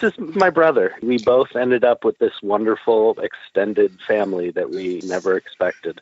This is my brother. We both ended up with this wonderful extended family that we never expected.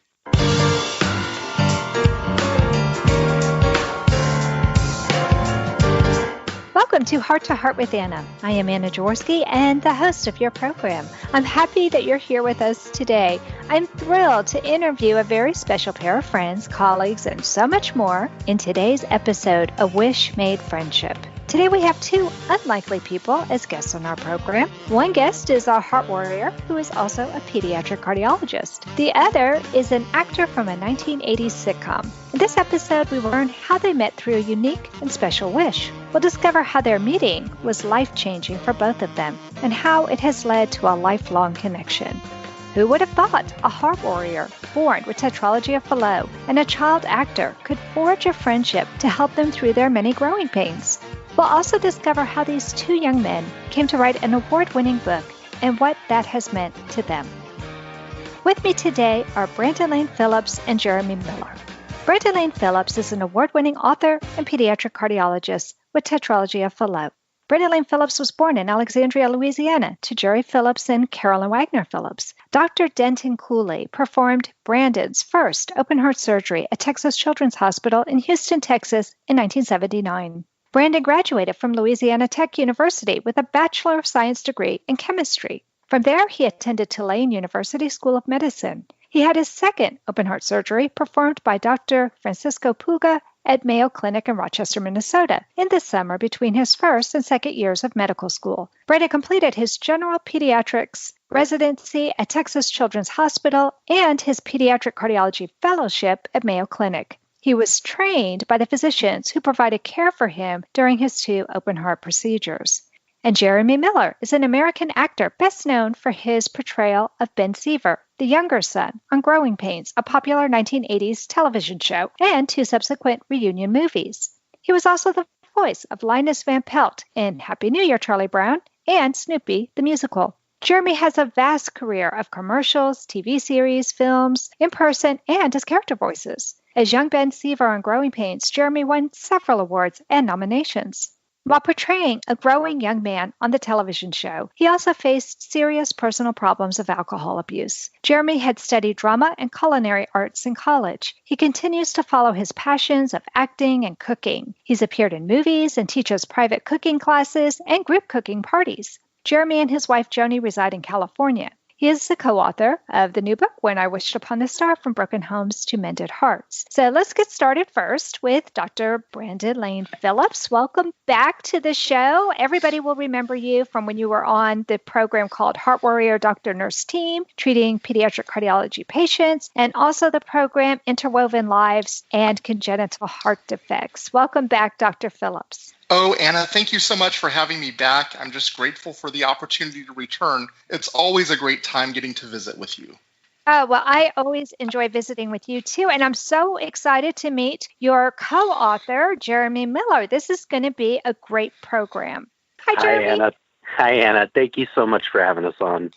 Welcome to Heart with Anna. I am Anna Jaworski and the host of your program. I'm happy that you're here with us today. I'm thrilled to interview a very special pair of friends, colleagues, and so much more in today's episode, A Wish Made Friendship. Today we have two unlikely people as guests on our program. One guest is our heart warrior, who is also a pediatric cardiologist. The other is an actor from a 1980s sitcom. In this episode, we learn how they met through a unique and special wish. We'll discover how their meeting was life-changing for both of them and how it has led to a lifelong connection. Who would have thought a heart warrior born with tetralogy of Fallot and a child actor could forge a friendship to help them through their many growing pains? We'll also discover how these two young men came to write an award-winning book and what that has meant to them. With me today are Brandon Lane Phillips and Jeremy Miller. Brandon Lane Phillips is an award-winning author and pediatric cardiologist with tetralogy of Fallot. Brandon Lane Phillips was born in Alexandria, Louisiana, to Jerry Phillips and Carolyn Wagner Phillips. Dr. Denton Cooley performed Brandon's first open-heart surgery at Texas Children's Hospital in Houston, Texas in 1979. Brandon graduated from Louisiana Tech University with a Bachelor of Science degree in chemistry. From there, he attended Tulane University School of Medicine. He had his second open-heart surgery performed by Dr. Francisco Puga at Mayo Clinic in Rochester, Minnesota, in the summer between his first and second years of medical school. Brandon completed his general pediatrics residency at Texas Children's Hospital and his pediatric cardiology fellowship at Mayo Clinic. He was trained by the physicians who provided care for him during his two open-heart procedures. And Jeremy Miller is an American actor best known for his portrayal of Ben Seaver, the younger son, on Growing Pains, a popular 1980s television show, and two subsequent reunion movies. He was also the voice of Linus Van Pelt in Happy New Year, Charlie Brown, and Snoopy, the musical. Jeremy has a vast career of commercials, TV series, films, in person, and as character voices. As young Ben Seaver on Growing Pains, Jeremy won several awards and nominations. While portraying a growing young man on the television show, he also faced serious personal problems of alcohol abuse. Jeremy had studied drama and culinary arts in college. He continues to follow his passions of acting and cooking. He's appeared in movies and teaches private cooking classes and group cooking parties. Jeremy and his wife Joni reside in California. He is the co-author of the new book, When I Wished Upon a Star, From Broken Homes to Mended Hearts. So let's get started first with Dr. Brandon Lane Phillips. Welcome back to the show. Everybody will remember you from when you were on the program called Heart Warrior Doctor Nurse Team, treating pediatric cardiology patients, and also the program Interwoven Lives and Congenital Heart Defects. Welcome back, Dr. Phillips. Oh, Anna, thank you so much for having me back. I'm just grateful for the opportunity to return. It's always a great time getting to visit with you. Oh, well, I always enjoy visiting with you, too. And I'm so excited to meet your co-author, Jeremy Miller. This is going to be a great program. Hi, Jeremy. Hi, Anna. Thank you so much for having us on.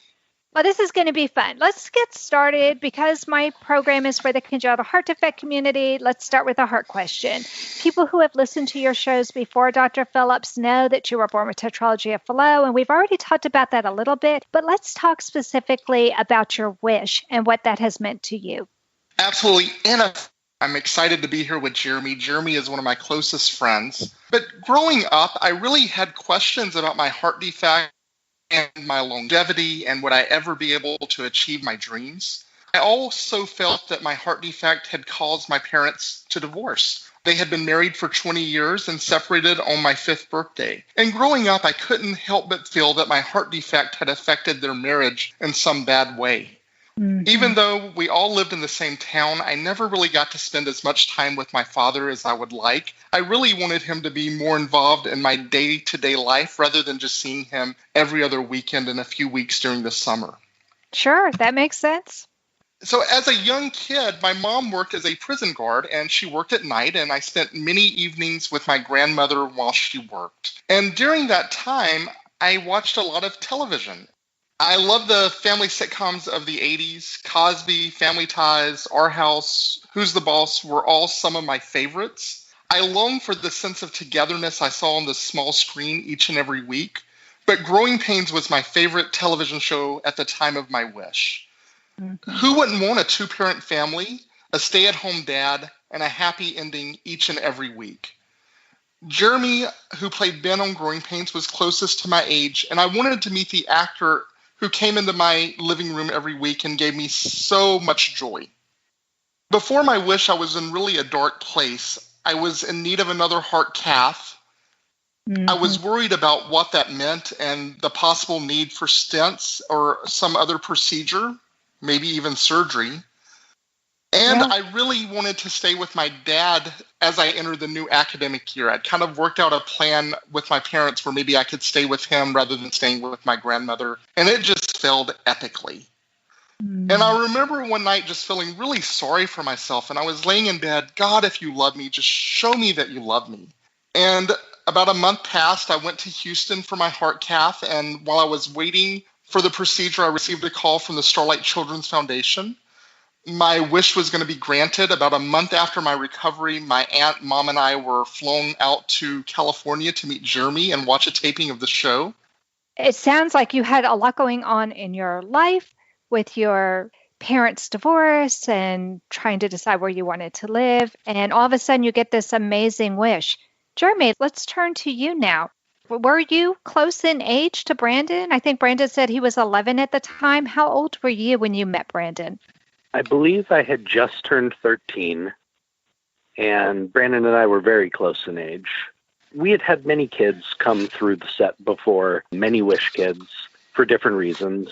Well, this is going to be fun. Let's get started. Because my program is for the congenital heart defect community, let's start with a heart question. People who have listened to your shows before, Dr. Phillips, know that you were born with tetralogy of Fallot, and we've already talked about that a little bit, but let's talk specifically about your wish and what that has meant to you. Absolutely. Anna, I'm excited to be here with Jeremy. Jeremy is one of my closest friends. But growing up, I really had questions about my heart defect and my longevity and would I ever be able to achieve my dreams. I also felt that my heart defect had caused my parents to divorce. They had been married for 20 years and separated on my 5th birthday. And growing up, I couldn't help but feel that my heart defect had affected their marriage in some bad way. Mm-hmm. Even though we all lived in the same town, I never really got to spend as much time with my father as I would like. I really wanted him to be more involved in my day-to-day life rather than just seeing him every other weekend and a few weeks during the summer. Sure, that makes sense. So as a young kid, my mom worked as a prison guard and she worked at night, and I spent many evenings with my grandmother while she worked. And during that time, I watched a lot of television. I love the family sitcoms of the 80s. Cosby, Family Ties, Our House, Who's the Boss were all some of my favorites. I long for the sense of togetherness I saw on the small screen each and every week. But Growing Pains was my favorite television show at the time of my wish. Mm-hmm. Who wouldn't want a two-parent family, a stay-at-home dad, and a happy ending each and every week? Jeremy, who played Ben on Growing Pains, was closest to my age, and I wanted to meet the actor who came into my living room every week and gave me so much joy. Before my wish, I was in really a dark place. I was in need of another heart cath. Mm-hmm. I was worried about what that meant and the possible need for stents or some other procedure, maybe even surgery. And yeah. I really wanted to stay with my dad as I entered the new academic year. I'd kind of worked out a plan with my parents where maybe I could stay with him rather than staying with my grandmother. And it just failed epically. Mm. And I remember one night just feeling really sorry for myself. And I was laying in bed, God, if you love me, just show me that you love me. And about a month passed, I went to Houston for my heart cath. And while I was waiting for the procedure, I received a call from the Starlight Children's Foundation. My wish was going to be granted. About a month after my recovery, my aunt, mom, and I were flown out to California to meet Jeremy and watch a taping of the show. It sounds like you had a lot going on in your life with your parents' divorce and trying to decide where you wanted to live. And all of a sudden you get this amazing wish. Jeremy, let's turn to you now. Were you close in age to Brandon? I think Brandon said he was 11 at the time. How old were you when you met Brandon? I believe I had just turned 13, and Brandon and I were very close in age. We had had many kids come through the set before, many Wish kids, for different reasons,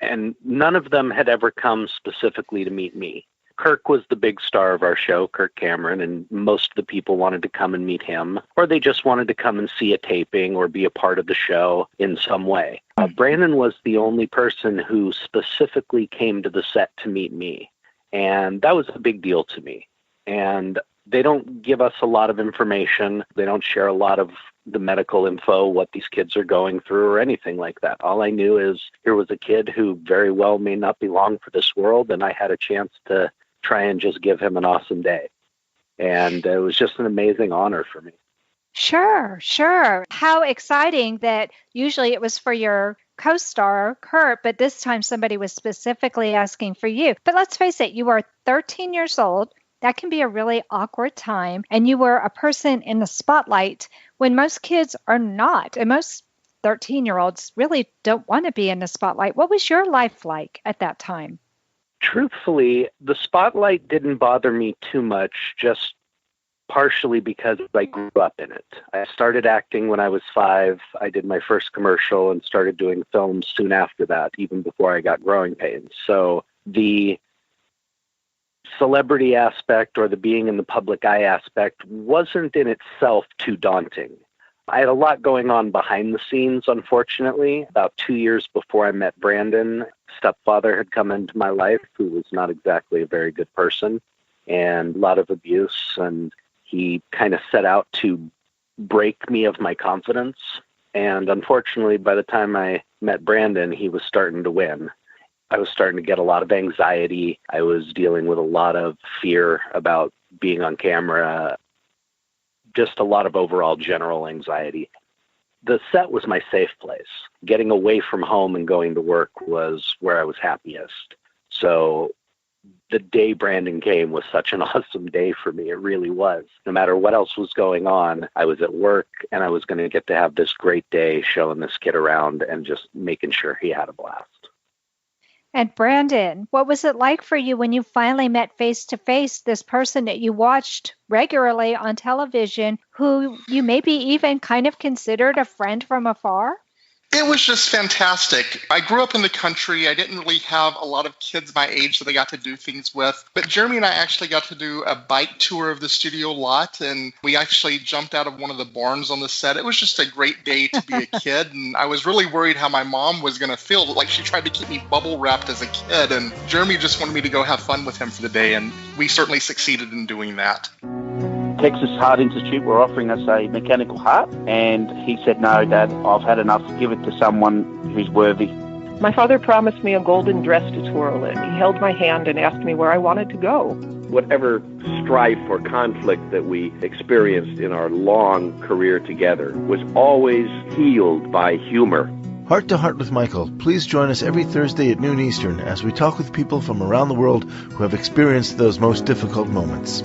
and none of them had ever come specifically to meet me. Kirk was the big star of our show, Kirk Cameron, and most of the people wanted to come and meet him, or they just wanted to come and see a taping or be a part of the show in some way. Brandon was the only person who specifically came to the set to meet me, and that was a big deal to me. And they don't give us a lot of information. They don't share a lot of the medical info, what these kids are going through or anything like that. All I knew is here was a kid who very well may not belong for this world, and I had a chance to try and just give him an awesome day. And it was just an amazing honor for me. Sure. How exciting that usually it was for your co-star, Kurt, but this time somebody was specifically asking for you. But let's face it, you are 13 years old. That can be a really awkward time. And you were a person in the spotlight when most kids are not. And most 13-year-olds really don't want to be in the spotlight. What was your life like at that time? Truthfully, the spotlight didn't bother me too much, just partially because I grew up in it. I started acting when I was 5. I did my first commercial and started doing films soon after that, even before I got Growing Pains. So the celebrity aspect or the being in the public eye aspect wasn't in itself too daunting. I had a lot going on behind the scenes, unfortunately. About 2 years before I met Brandon, stepfather had come into my life who was not exactly a very good person and a lot of abuse. And he kind of set out to break me of my confidence. And unfortunately, by the time I met Brandon, he was starting to win. I was starting to get a lot of anxiety. I was dealing with a lot of fear about being on camera, just a lot of overall general anxiety. The set was my safe place. Getting away from home and going to work was where I was happiest. So the day Brandon came was such an awesome day for me. It really was. No matter what else was going on, I was at work and I was going to get to have this great day showing this kid around and just making sure he had a blast. And Brandon, what was it like for you when you finally met face-to-face this person that you watched regularly on television, who you maybe even kind of considered a friend from afar? It was just fantastic. I grew up in the country. I didn't really have a lot of kids my age that I got to do things with. But Jeremy and I actually got to do a bike tour of the studio lot, and we actually jumped out of one of the barns on the set. It was just a great day to be a kid, and I was really worried how my mom was going to feel. Like, she tried to keep me bubble wrapped as a kid, and Jeremy just wanted me to go have fun with him for the day, and we certainly succeeded in doing that. Texas Heart Institute were offering us a mechanical heart, and he said, "No, Dad, I've had enough. Give it to someone who's worthy." My father promised me a golden dress to twirl in. He held my hand and asked me where I wanted to go. Whatever strife or conflict that we experienced in our long career together was always healed by humor. Heart to Heart with Michael. Please join us every Thursday at noon Eastern as we talk with people from around the world who have experienced those most difficult moments.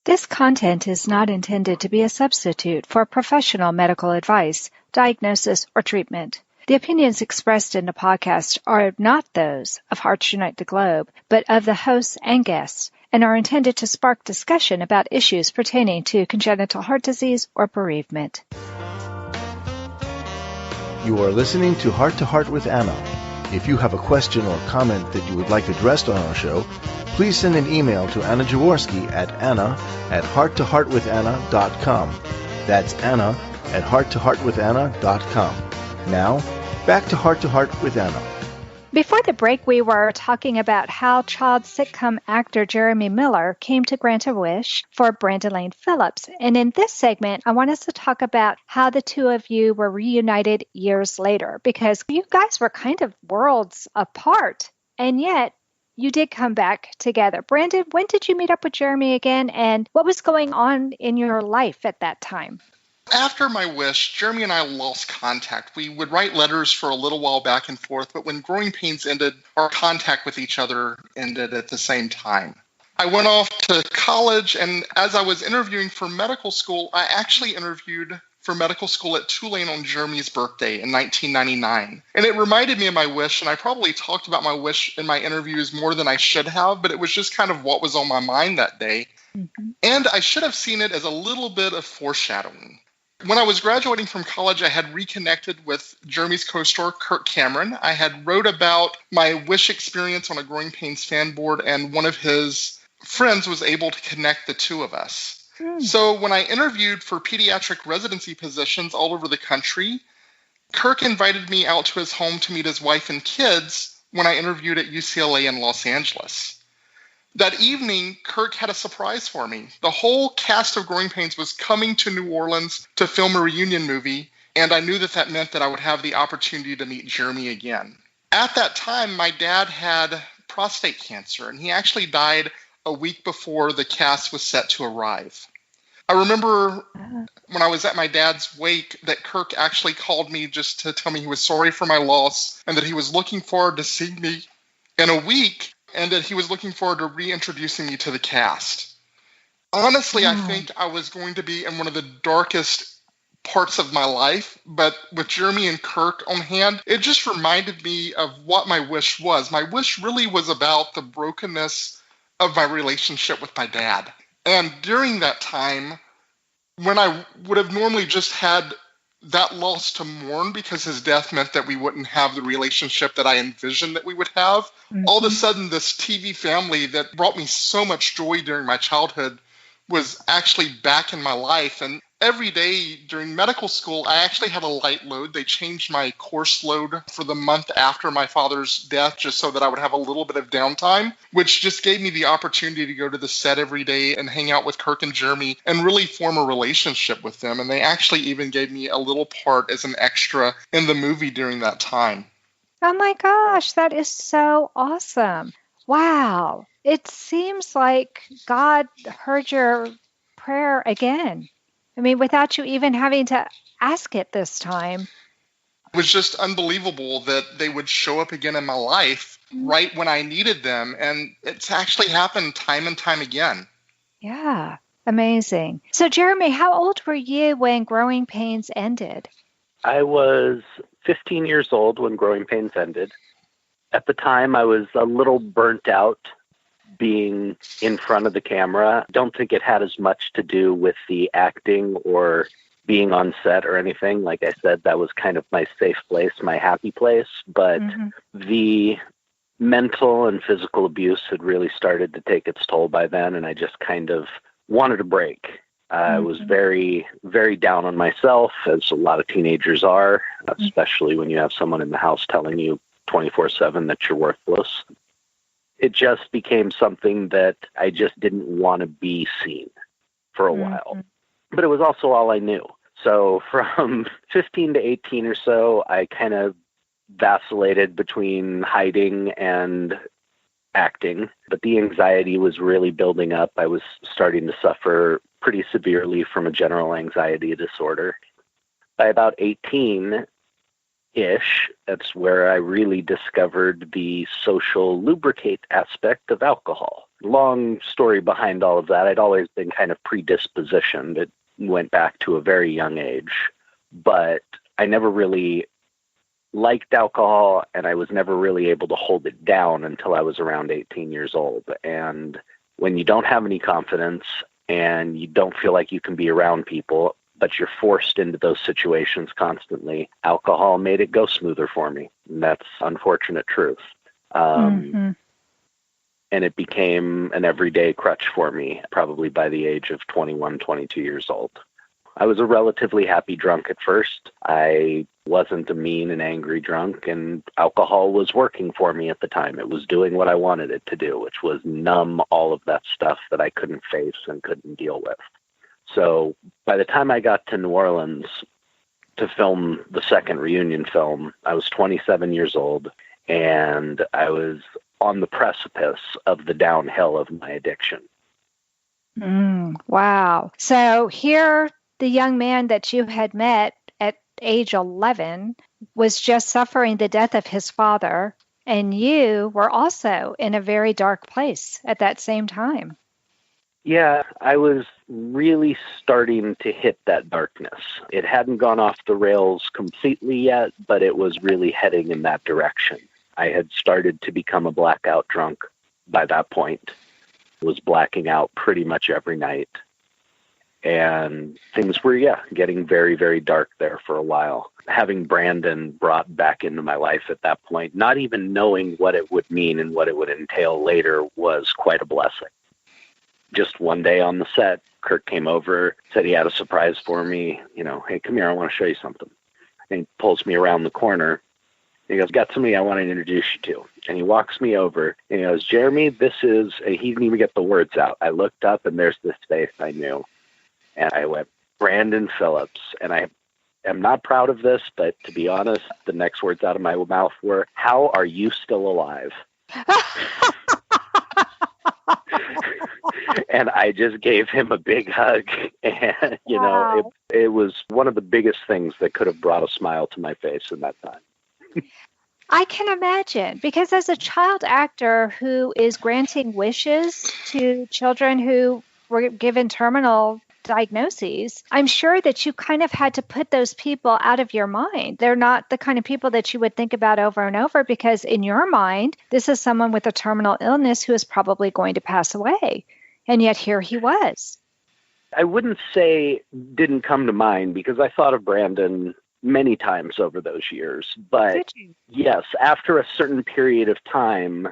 This content is not intended to be a substitute for professional medical advice, diagnosis, or treatment. The opinions expressed in the podcast are not those of Hearts Unite the Globe, but of the hosts and guests, and are intended to spark discussion about issues pertaining to congenital heart disease or bereavement. You are listening to Heart with Anna. If you have a question or comment that you would like addressed on our show, please send an email to Anna Jaworski at anna@hearttoheartwithanna.com. That's anna@hearttoheartwithanna.com. Now, back to Heart with Anna. Before the break, we were talking about how child sitcom actor Jeremy Miller came to grant a wish for Brandon Lane Phillips. And in this segment, I want us to talk about how the two of you were reunited years later, because you guys were kind of worlds apart, and yet you did come back together. Brandon, when did you meet up with Jeremy again, and what was going on in your life at that time? After my wish, Jeremy and I lost contact. We would write letters for a little while back and forth, but when Growing Pains ended, our contact with each other ended at the same time. I went off to college, and as I was interviewing for medical school, I actually interviewed for medical school at Tulane on Jeremy's birthday in 1999. And it reminded me of my wish, and I probably talked about my wish in my interviews more than I should have, but it was just kind of what was on my mind that day. Mm-hmm. And I should have seen it as a little bit of foreshadowing. When I was graduating from college, I had reconnected with Jeremy's co-star, Kirk Cameron. I had wrote about my wish experience on a Growing Pains fan board, and one of his friends was able to connect the two of us. So when I interviewed for pediatric residency positions all over the country, Kirk invited me out to his home to meet his wife and kids when I interviewed at UCLA in Los Angeles. That evening, Kirk had a surprise for me. The whole cast of Growing Pains was coming to New Orleans to film a reunion movie, and I knew that meant that I would have the opportunity to meet Jeremy again. At that time, my dad had prostate cancer, and he actually died a week before the cast was set to arrive. I remember when I was at my dad's wake that Kirk actually called me just to tell me he was sorry for my loss and that he was looking forward to seeing me in a week, and that he was looking forward to reintroducing me to the cast. Honestly, I think I was going to be in one of the darkest parts of my life, but with Jeremy and Kirk on hand, it just reminded me of what my wish was. My wish really was about the brokenness of my relationship with my dad. And during that time, when I would have normally just had that loss to mourn because his death meant that we wouldn't have the relationship that I envisioned that we would have. All of a sudden, this TV family that brought me so much joy during my childhood was actually back in my life. And every day during medical school, I actually had a light load. They changed my course load for the month after my father's death just so that I would have a little bit of downtime, which just gave me the opportunity to go to the set every day and hang out with Kirk and Jeremy and really form a relationship with them. And they actually even gave me a little part as an extra in the movie during that time. Oh my gosh, that is so awesome. Wow. It seems like God heard your prayer again. I mean, without you even having to ask it this time. It was just unbelievable that they would show up again in my life right when I needed them. And it's actually happened time and time again. Yeah, amazing. So, Jeremy, how old were you when Growing Pains ended? I was 15 years old when Growing Pains ended. At the time, I was a little burnt out being in front of the camera. Don't think it had as much to do with the acting or being on set or anything. Like I said, that was kind of my safe place, my happy place. But the mental and physical abuse had really started to take its toll by then, and I just kind of wanted a break. I was very, very down on myself, as a lot of teenagers are, especially when you have someone in the house telling you 24/7 that you're worthless. It just became something that I just didn't want to be seen for a while. But it was also all I knew. So from 15 to 18 or so, I kind of vacillated between hiding and acting, but the anxiety was really building up. I was starting to suffer pretty severely from a general anxiety disorder. By about 18-ish, that's where I really discovered the social lubricate aspect of alcohol. Long story behind all of that. I'd always been kind of predispositioned. It went back to a very young age, but I never really liked alcohol, and I was never really able to hold it down until I was around 18 years old. And when you don't have any confidence and you don't feel like you can be around people, but you're forced into those situations constantly, alcohol made it go smoother for me. And that's unfortunate truth. And it became an everyday crutch for me, probably by the age of 21, 22 years old. I was a relatively happy drunk at first. I wasn't a mean and angry drunk, and alcohol was working for me at the time. It was doing what I wanted it to do, which was numb all of that stuff that I couldn't face and couldn't deal with. So by the time I got to New Orleans to film the second reunion film, I was 27 years old, and I was on the precipice of the downhill of my addiction. Wow. So here, the young man that you had met at age 11 was just suffering the death of his father, and you were also in a very dark place at that same time. Yeah, I was really starting to hit that darkness. It hadn't gone off the rails completely yet, but it was really heading in that direction. I had started to become a blackout drunk by that point. Was blacking out pretty much every night. And things were, getting very, very dark there for a while. Having Brandon brought back into my life at that point, not even knowing what it would mean and what it would entail later, was quite a blessing. Just one day on the set, Kirk came over, said he had a surprise for me. Hey, come here, I want to show you something. And he pulls me around the corner. He goes, got somebody I want to introduce you to. And he walks me over and he goes, Jeremy, this is, he didn't even get the words out. I looked up and there's this face I knew. And I went, Brandon Phillips. And I am not proud of this, but to be honest, the next words out of my mouth were, how are you still alive? And I just gave him a big hug. And, Wow. it was one of the biggest things that could have brought a smile to my face in that time. I can imagine, because as a child actor who is granting wishes to children who were given terminal diagnoses, I'm sure that you kind of had to put those people out of your mind. They're not the kind of people that you would think about over and over, because in your mind, this is someone with a terminal illness who is probably going to pass away. And yet here he was. I wouldn't say didn't come to mind, because I thought of Brandon many times over those years. But yes, after a certain period of time,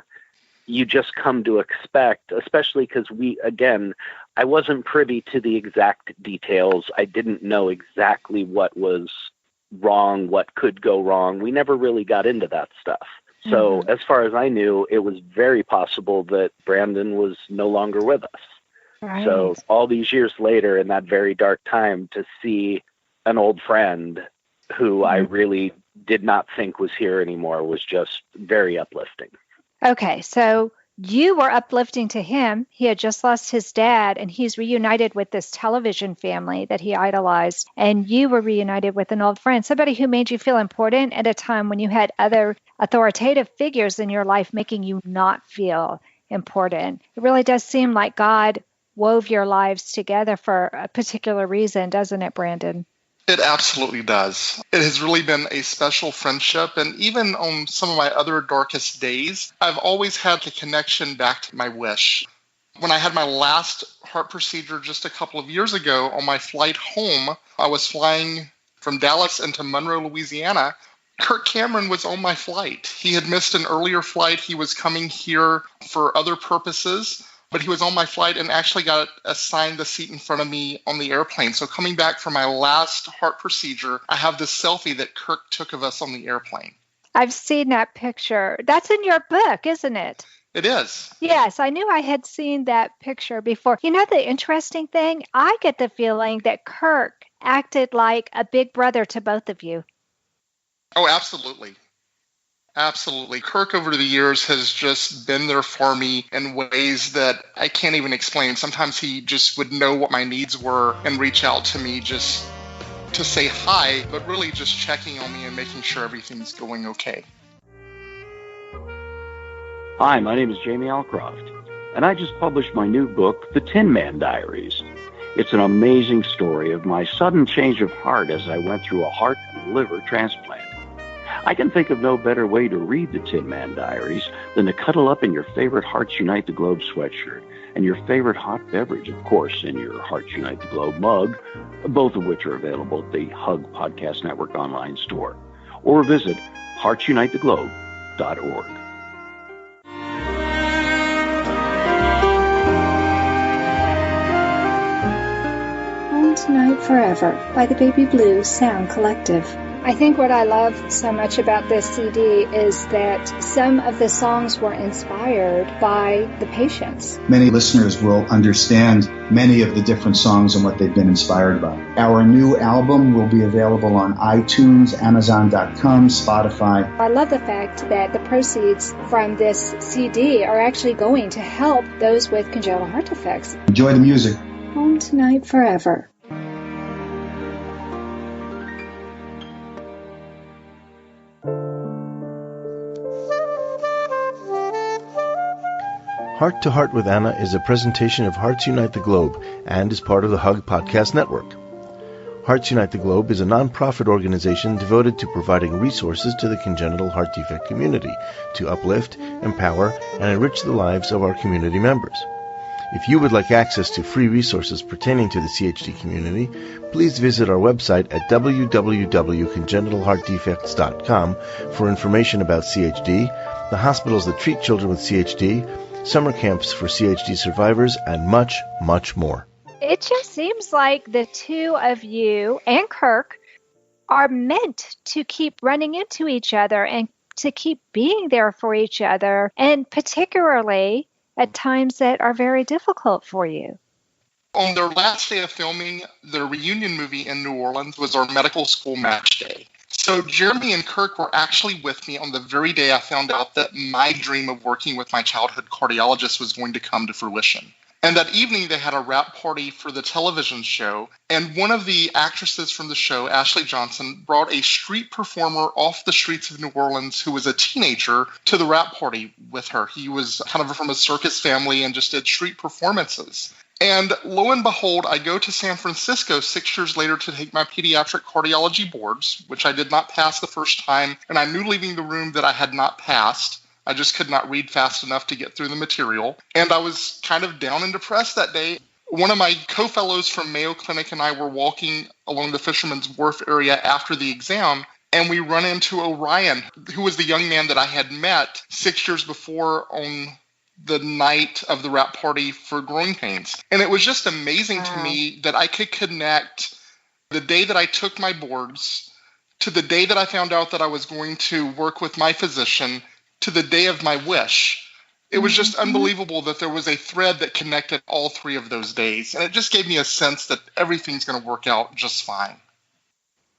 you just come to expect, especially because I wasn't privy to the exact details. I didn't know exactly what was wrong, what could go wrong. We never really got into that stuff. So as far as I knew, it was very possible that Brandon was no longer with us. Right. So all these years later, in that very dark time, to see an old friend who I really did not think was here anymore was just very uplifting. Okay, so you were uplifting to him. He had just lost his dad, and he's reunited with this television family that he idolized. And you were reunited with an old friend, somebody who made you feel important at a time when you had other authoritative figures in your life making you not feel important. It really does seem like God wove your lives together for a particular reason, doesn't it, Brandon? It absolutely does. It has really been a special friendship. And even on some of my other darkest days, I've always had the connection back to my wish. When I had my last heart procedure just a couple of years ago, on my flight home, I was flying from Dallas into Monroe, Louisiana. Kirk Cameron was on my flight. He had missed an earlier flight. He was coming here for other purposes, but he was on my flight and actually got assigned the seat in front of me on the airplane. So coming back from my last heart procedure, I have this selfie that Kirk took of us on the airplane. I've seen that picture. That's in your book, isn't it? It is. Yes, I knew I had seen that picture before. You know, the interesting thing, I get the feeling that Kirk acted like a big brother to both of you. Oh, absolutely. Absolutely. Kirk over the years has just been there for me in ways that I can't even explain. Sometimes he just would know what my needs were and reach out to me just to say hi, but really just checking on me and making sure everything's going okay. Hi, my name is Jamie Alcroft, and I just published my new book, The Tin Man Diaries. It's an amazing story of my sudden change of heart as I went through a heart and liver transplant. I can think of no better way to read the Tin Man Diaries than to cuddle up in your favorite Hearts Unite the Globe sweatshirt and your favorite hot beverage, of course, in your Hearts Unite the Globe mug, both of which are available at the Hug Podcast Network online store, or visit heartsunitetheglobe.org. Home Tonight Forever by the Baby Blue Sound Collective. I think what I love so much about this CD is that some of the songs were inspired by the patients. Many listeners will understand many of the different songs and what they've been inspired by. Our new album will be available on iTunes, Amazon.com, Spotify. I love the fact that the proceeds from this CD are actually going to help those with congenital heart defects. Enjoy the music. Home Tonight Forever. Heart to Heart with Anna is a presentation of Hearts Unite the Globe and is part of the Hug Podcast Network. Hearts Unite the Globe is a non-profit organization devoted to providing resources to the congenital heart defect community to uplift, empower, and enrich the lives of our community members. If you would like access to free resources pertaining to the CHD community, please visit our website at www.congenitalheartdefects.com for information about CHD, the hospitals that treat children with CHD, summer camps for CHD survivors, and much, much more. It just seems like the two of you and Kirk are meant to keep running into each other and to keep being there for each other, and particularly at times that are very difficult for you. On their last day of filming, the reunion movie in New Orleans was our medical school match day. So Jeremy and Kirk were actually with me on the very day I found out that my dream of working with my childhood cardiologist was going to come to fruition. And that evening they had a wrap party for the television show, and one of the actresses from the show, Ashley Johnson, brought a street performer off the streets of New Orleans who was a teenager to the wrap party with her. He was kind of from a circus family and just did street performances. And lo and behold, I go to San Francisco 6 years later to take my pediatric cardiology boards, which I did not pass the first time, and I knew leaving the room that I had not passed. I just could not read fast enough to get through the material. And I was kind of down and depressed that day. One of my co-fellows from Mayo Clinic and I were walking along the Fisherman's Wharf area after the exam, and we run into Orion, who was the young man that I had met 6 years before on the night of the wrap party for growing pains. And it was just amazing to me that I could connect the day that I took my boards to the day that I found out that I was going to work with my physician to the day of my wish. It was just unbelievable that there was a thread that connected all three of those days. And it just gave me a sense that everything's going to work out just fine.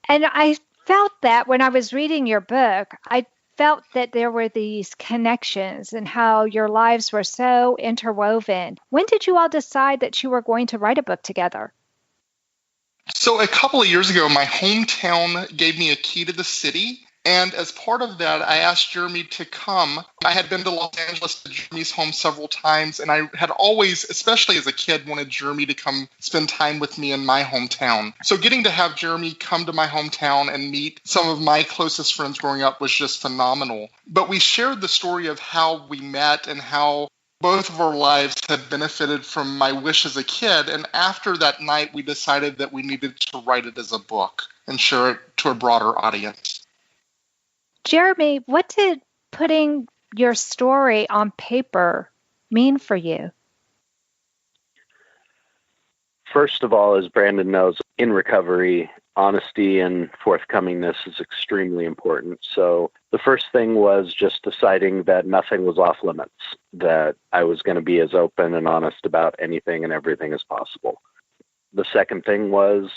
And I felt that when I was reading your book, I felt that there were these connections and how your lives were so interwoven. When did you all decide that you were going to write a book together? So a couple of years ago, my hometown gave me a key to the city. And as part of that, I asked Jeremy to come. I had been to Los Angeles to Jeremy's home several times, and I had always, especially as a kid, wanted Jeremy to come spend time with me in my hometown. So getting to have Jeremy come to my hometown and meet some of my closest friends growing up was just phenomenal. But we shared the story of how we met and how both of our lives had benefited from my wish as a kid. And after that night, we decided that we needed to write it as a book and share it to a broader audience. Jeremy, what did putting your story on paper mean for you? First of all, as Brandon knows, in recovery, honesty and forthcomingness is extremely important. So the first thing was just deciding that nothing was off limits, that I was going to be as open and honest about anything and everything as possible. The second thing was,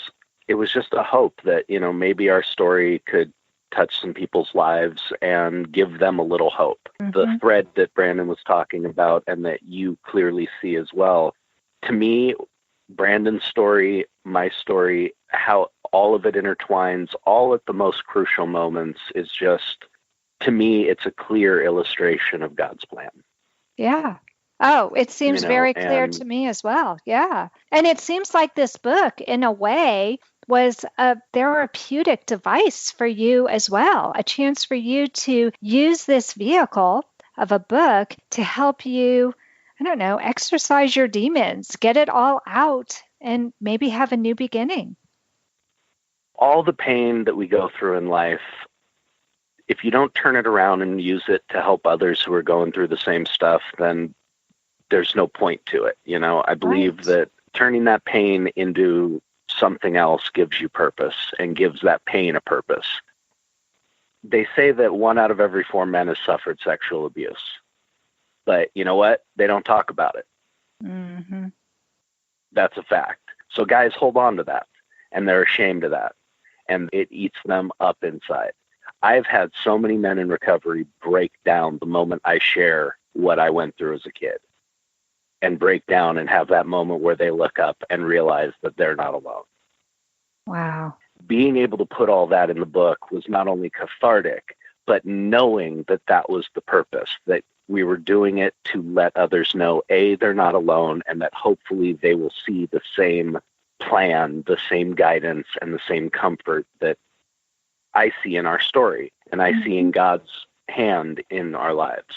it was just a hope that, maybe our story could touch some people's lives and give them a little hope. Mm-hmm. The thread that Brandon was talking about and that you clearly see as well, to me, Brandon's story, my story, how all of it intertwines, all at the most crucial moments is just, to me, it's a clear illustration of God's plan. Yeah. Oh, it seems very clear to me as well. Yeah. And it seems like this book, in a way, was a therapeutic device for you as well, a chance for you to use this vehicle of a book to help you, I don't know, exercise your demons, get it all out, and maybe have a new beginning. All the pain that we go through in life, if you don't turn it around and use it to help others who are going through the same stuff, then there's no point to it. You know, I believe that turning that pain into something else gives you purpose and gives that pain a purpose. They say that 1 out of every 4 men has suffered sexual abuse. But you know what? They don't talk about it. Mm-hmm. That's a fact. So guys hold on to that, and they're ashamed of that, and it eats them up inside. I've had so many men in recovery break down the moment I share what I went through as a kid, and break down and have that moment where they look up and realize that they're not alone. Wow. Being able to put all that in the book was not only cathartic, but knowing that that was the purpose, that we were doing it to let others know, A, they're not alone, and that hopefully they will see the same plan, the same guidance, and the same comfort that I see in our story, and I see in God's hand in our lives.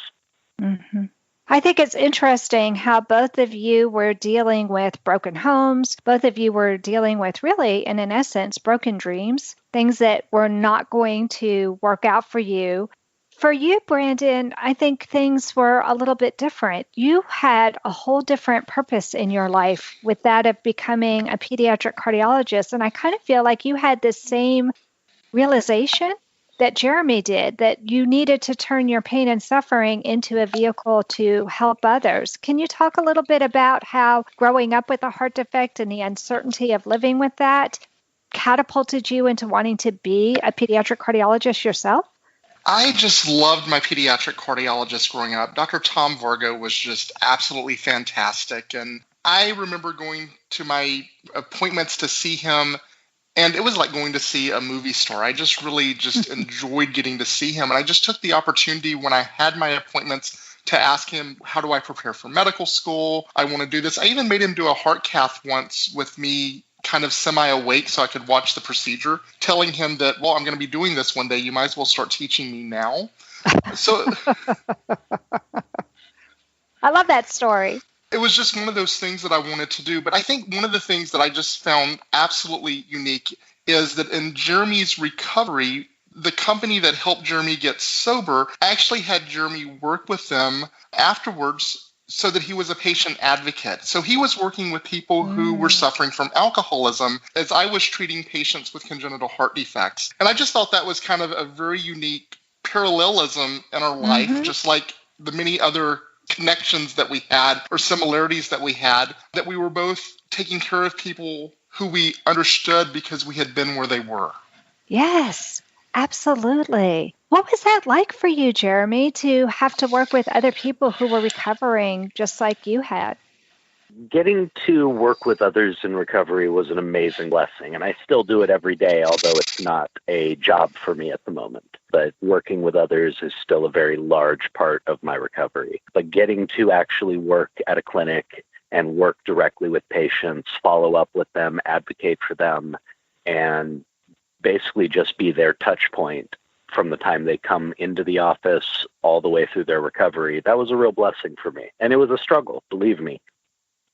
Mm-hmm. I think it's interesting how both of you were dealing with broken homes. Both of you were dealing with really, in an essence, broken dreams, things that were not going to work out for you. For you, Brandon, I think things were a little bit different. You had a whole different purpose in your life with that of becoming a pediatric cardiologist. And I kind of feel like you had the same realization that Jeremy did, that you needed to turn your pain and suffering into a vehicle to help others. Can you talk a little bit about how growing up with a heart defect and the uncertainty of living with that catapulted you into wanting to be a pediatric cardiologist yourself? I just loved my pediatric cardiologist growing up. Dr. Tom Vargo was just absolutely fantastic. And I remember going to my appointments to see him, and it was like going to see a movie star. I just really just enjoyed getting to see him. And I just took the opportunity when I had my appointments to ask him, how do I prepare for medical school? I want to do this. I even made him do a heart cath once with me kind of semi-awake so I could watch the procedure, telling him that, well, I'm going to be doing this one day. You might as well start teaching me now. So I love that story. It was just one of those things that I wanted to do. But I think one of the things that I just found absolutely unique is that in Jeremy's recovery, the company that helped Jeremy get sober actually had Jeremy work with them afterwards so that he was a patient advocate. So he was working with people who were suffering from alcoholism as I was treating patients with congenital heart defects. And I just thought that was kind of a very unique parallelism in our life, just like the many other connections that we had or similarities that we had, that we were both taking care of people who we understood because we had been where they were. Yes, absolutely. What was that like for you, Jeremy, to have to work with other people who were recovering just like you had? Getting to work with others in recovery was an amazing blessing, and I still do it every day, although it's not a job for me at the moment. But working with others is still a very large part of my recovery. But getting to actually work at a clinic and work directly with patients, follow up with them, advocate for them, and basically just be their touch point from the time they come into the office all the way through their recovery, that was a real blessing for me. And it was a struggle, believe me.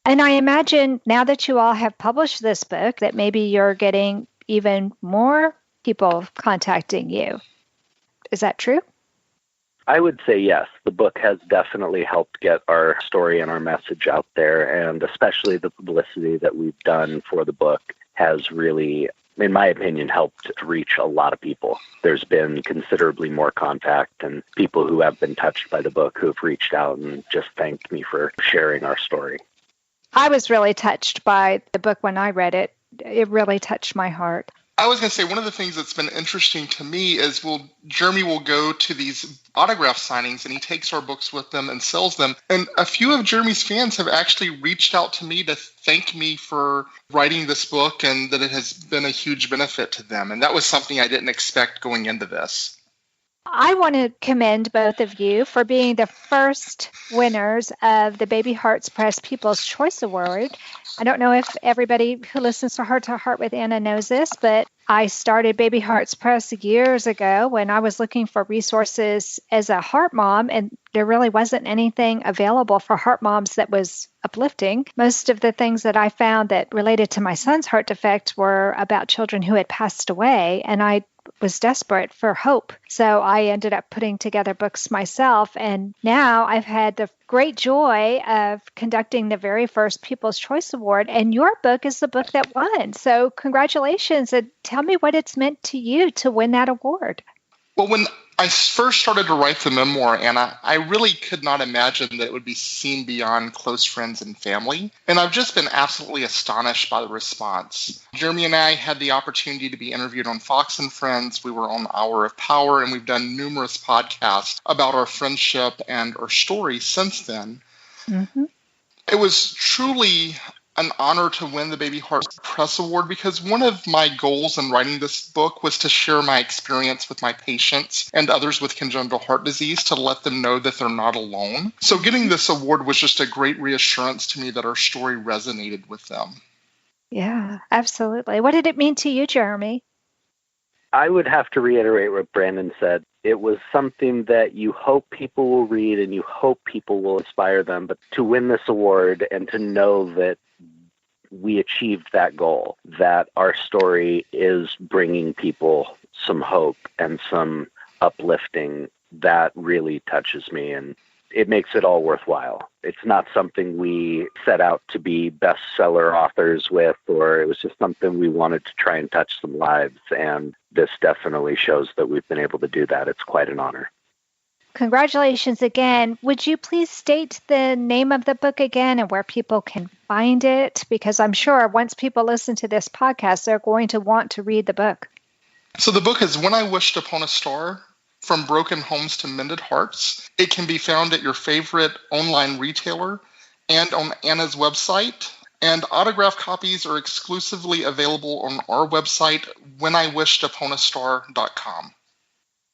And I imagine now that you all have published this book that maybe you're getting even more people contacting you. Is that true? I would say yes. The book has definitely helped get our story and our message out there, and especially the publicity that we've done for the book has really, in my opinion, helped to reach a lot of people. There's been considerably more contact and people who have been touched by the book who have reached out and just thanked me for sharing our story. I was really touched by the book when I read it. It really touched my heart. I was going to say, one of the things that's been interesting to me is Jeremy will go to these autograph signings and he takes our books with them and sells them. And a few of Jeremy's fans have actually reached out to me to thank me for writing this book and that it has been a huge benefit to them. And that was something I didn't expect going into this. I want to commend both of you for being the first winners of the Baby Hearts Press People's Choice Award. I don't know if everybody who listens to Heart with Anna knows this, but I started Baby Hearts Press years ago when I was looking for resources as a heart mom, and there really wasn't anything available for heart moms that was uplifting. Most of the things that I found that related to my son's heart defect were about children who had passed away, and I was desperate for hope. So I ended up putting together books myself. And now I've had the great joy of conducting the very first People's Choice Award. And your book is the book that won. So congratulations. And tell me what it's meant to you to win that award. Well, when I first started to write the memoir, Anna, I really could not imagine that it would be seen beyond close friends and family. And I've just been absolutely astonished by the response. Jeremy and I had the opportunity to be interviewed on Fox and Friends. We were on Hour of Power, and we've done numerous podcasts about our friendship and our story since then. Mm-hmm. It was truly an honor to win the Baby Hearts Press Award because one of my goals in writing this book was to share my experience with my patients and others with congenital heart disease to let them know that they're not alone. So getting this award was just a great reassurance to me that our story resonated with them. Yeah, absolutely. What did it mean to you, Jeremy? I would have to reiterate what Brandon said. It was something that you hope people will read and you hope people will inspire them. But to win this award and to know that we achieved that goal, that our story is bringing people some hope and some uplifting, that really touches me. And it makes it all worthwhile. It's not something we set out to be bestseller authors with, or it was just something we wanted to try and touch some lives. And this definitely shows that we've been able to do that. It's quite an honor. Congratulations again. Would you please state the name of the book again and where people can find it? Because I'm sure once people listen to this podcast, they're going to want to read the book. So the book is When I Wished Upon a Star, From Broken Homes to Mended Hearts. It can be found at your favorite online retailer and on Anna's website. And autograph copies are exclusively available on our website, whenIwishedUponAstar.com.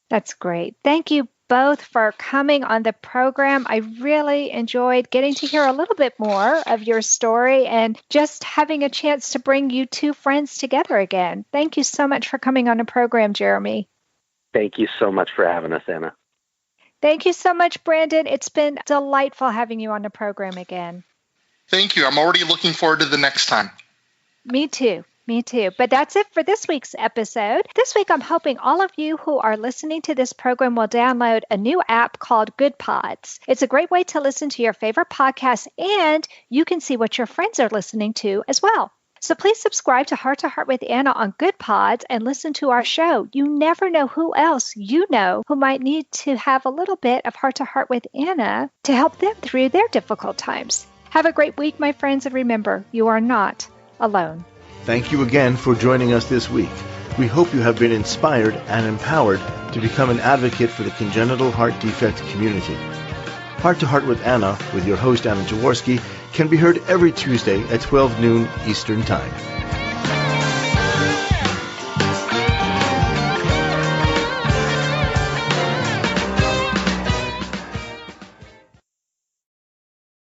That's great. Thank you both for coming on the program. I really enjoyed getting to hear a little bit more of your story and just having a chance to bring you two friends together again. Thank you so much for coming on the program, Jeremy. Thank you so much for having us, Anna. Thank you so much, Brandon. It's been delightful having you on the program again. Thank you. I'm already looking forward to the next time. Me too. Me too. But that's it for this week's episode. This week, I'm hoping all of you who are listening to this program will download a new app called Good Pods. It's a great way to listen to your favorite podcasts, and you can see what your friends are listening to as well. So please subscribe to Heart with Anna on Good Pods and listen to our show. You never know who else you know who might need to have a little bit of Heart with Anna to help them through their difficult times. Have a great week, my friends, and remember, you are not alone. Thank you again for joining us this week. We hope you have been inspired and empowered to become an advocate for the congenital heart defect community. Heart to Heart with Anna, with your host Anna Jaworski, can be heard every Tuesday at 12 noon Eastern Time.